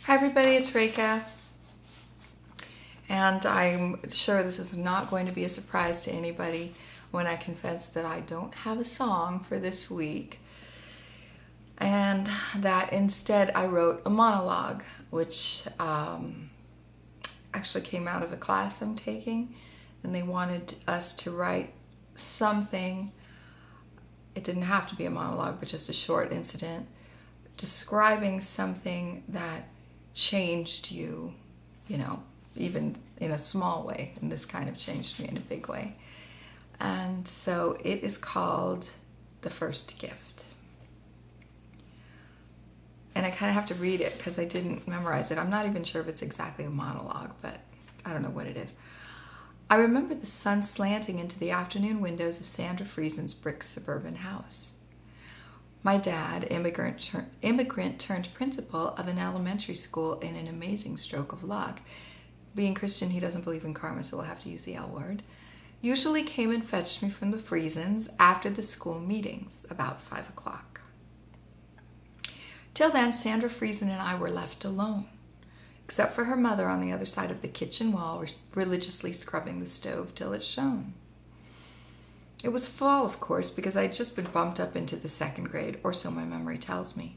Hi everybody, it's Rekha, and I'm sure this is not going to be a surprise to anybody when I confess that I don't have a song for this week, and that instead I wrote a monologue, which actually came out of a class I'm taking, and they wanted us to write something. It didn't have to be a monologue, but just a short incident describing something that changed you, even in a small way, and this kind of changed me in a big way. And so it is called The First Gift. And I kind of have to read it because I didn't memorize it. I'm not even sure if it's exactly a monologue, but I don't know what it is. I remember the sun slanting into the afternoon windows of Sandra Friesen's brick suburban house. My dad, immigrant-turned-principal of an elementary school in an amazing stroke of luck, being Christian, he doesn't believe in karma, so we'll have to use the L word, usually came and fetched me from the Friesens after the school meetings, about 5 o'clock. Till then, Sandra Friesen and I were left alone, except for her mother on the other side of the kitchen wall, religiously scrubbing the stove till it shone. It was fall, of course, because I had just been bumped up into the second grade, or so my memory tells me.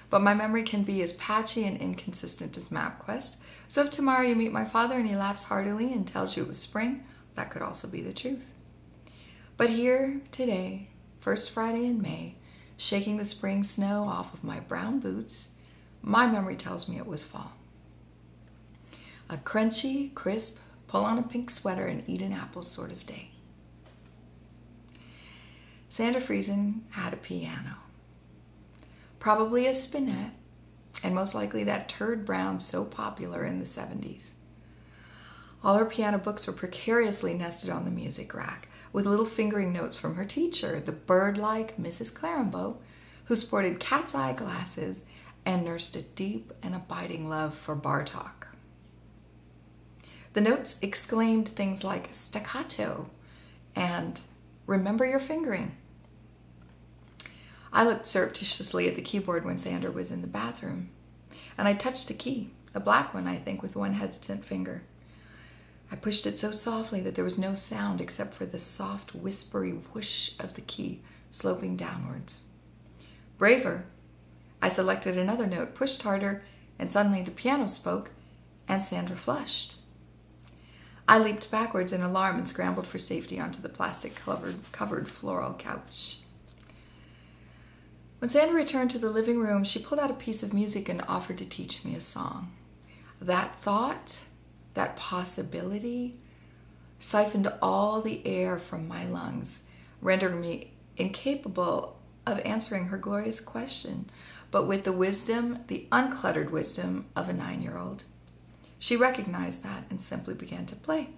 But my memory can be as patchy and inconsistent as Mapquest, so if tomorrow you meet my father and he laughs heartily and tells you it was spring, that could also be the truth. But here, today, first Friday in May, shaking the spring snow off of my brown boots, my memory tells me it was fall. A crunchy, crisp, pull on a pink sweater and eat an apple sort of day. Sandra Friesen had a piano, probably a spinet, and most likely that turd brown so popular in the 70s. All her piano books were precariously nested on the music rack, with little fingering notes from her teacher, the bird-like Mrs. Clarambeau, who sported cat's eye glasses and nursed a deep and abiding love for Bartok. The notes exclaimed things like staccato and remember your fingering. I looked surreptitiously at the keyboard when Sandra was in the bathroom, and I touched a key, a black one, I think, with one hesitant finger. I pushed it so softly that there was no sound except for the soft, whispery whoosh of the key sloping downwards. Braver, I selected another note, pushed harder, and suddenly the piano spoke, and Sandra flushed. I leaped backwards in alarm and scrambled for safety onto the plastic-covered floral couch. When Sandra returned to the living room, she pulled out a piece of music and offered to teach me a song. That thought, that possibility, siphoned all the air from my lungs, rendering me incapable of answering her glorious question, but with the wisdom, the uncluttered wisdom of a 9-year-old. She recognized that and simply began to play.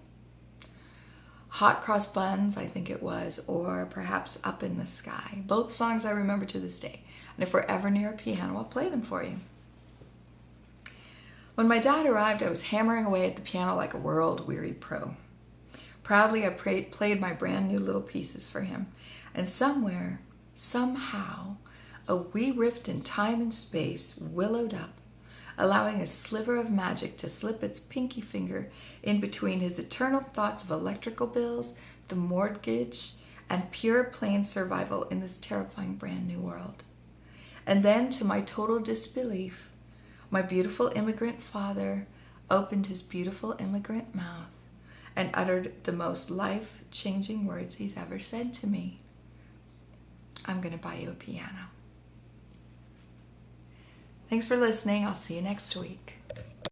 Hot Cross Buns, I think it was, or perhaps Up in the Sky. Both songs I remember to this day. And if we're ever near a piano, I'll play them for you. When my dad arrived, I was hammering away at the piano like a world-weary pro. Proudly, I played my brand new little pieces for him. And somewhere, somehow, a wee rift in time and space willowed up, allowing a sliver of magic to slip its pinky finger in between his eternal thoughts of electrical bills, the mortgage, and pure plain survival in this terrifying brand new world. And then, to my total disbelief, my beautiful immigrant father opened his beautiful immigrant mouth and uttered the most life-changing words he's ever said to me. I'm going to buy you a piano. Thanks for listening. I'll see you next week.